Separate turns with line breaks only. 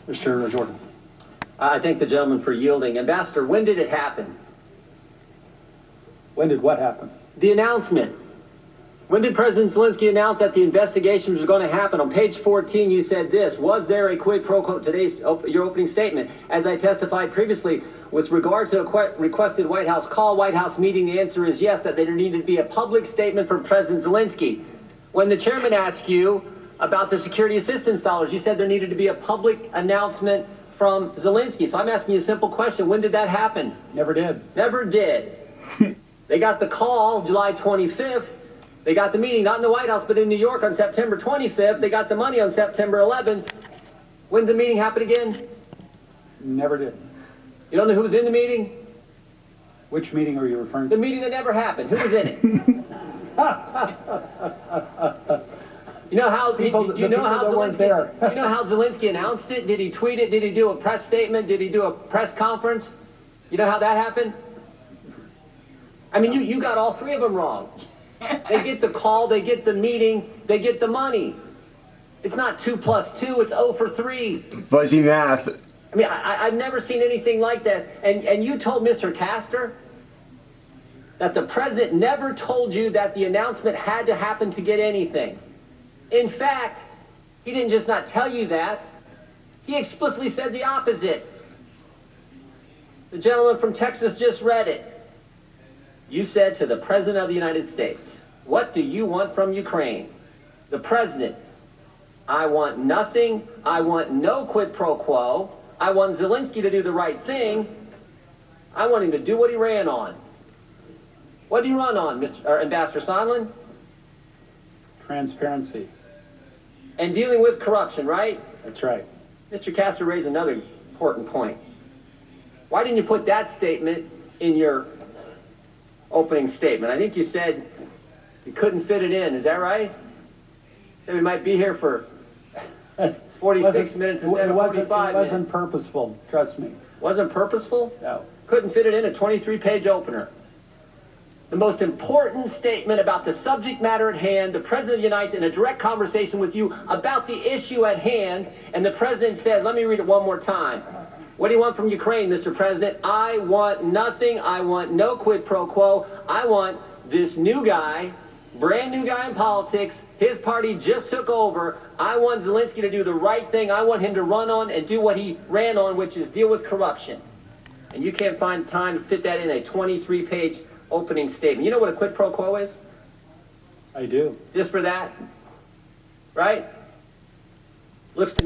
Mr. Jordan.
I thank the gentleman for yielding. Ambassador, when did it happen?
When did what happen?
The announcement. When did President Zelensky announce that the investigation was going to happen? On page 14, you said this: was there a quid pro quo? Today's your opening statement. As I testified previously, with regard to a requested White House call, White House meeting, the answer is yes, that there needed to be a public statement from President Zelensky. When the chairman asked you about the security assistance dollars, you said there needed to be a public announcement from Zelensky. So I'm asking you a simple question. When did that happen?
Never did.
Never did. They got the call July 25th. They got the meeting, not in the White House, but in New York on September 25th. They got the money on September 11th. When did the meeting happen again?
Never did.
You don't know who was in the meeting?
Which meeting are you referring
The
to?
meeting that never happened. Who was in it? You know how
You know
how Zelensky announced it? Did he tweet it? Did he do a press statement? Did he do a press conference? You know how that happened? I mean, you got all three of them wrong. They get the call, they get the meeting, they get the money. It's not 2 + 2, it's 0 for 3.
Fuzzy math.
I mean, I've never seen anything like this. And you told Mr. Castor that the president never told you that the announcement had to happen to get anything. In fact, he didn't just not tell you that, he explicitly said the opposite. The gentleman from Texas just read it. You said to the President of the United States, what do you want from Ukraine? The President, I want nothing. I want no quid pro quo. I want Zelensky to do the right thing. I want him to do what he ran on. What did he run on, Ambassador Sondland?
Transparency.
And dealing with corruption, right?
That's right.
Mr. Castor raised another important point. Why didn't you put that statement in your opening statement? I think you said you couldn't fit it in. Is that right? You said we might be here for 46 minutes instead of 45 minutes.
It wasn't purposeful, trust me.
Wasn't purposeful?
No.
Couldn't fit it in a 23-page opener. The most important statement about the subject matter at hand, the President unites in a direct conversation with you about the issue at hand, and the President says, let me read it one more time. What do you want from Ukraine, Mr. President? I want nothing. I want no quid pro quo. I want this new guy, brand new guy in politics. His party just took over. I want Zelensky to do the right thing. I want him to run on and do what he ran on, which is deal with corruption. And you can't find time to fit that in a 23-page opening statement. You know what a quid pro quo is?
I do.
This for that, right? Looks to me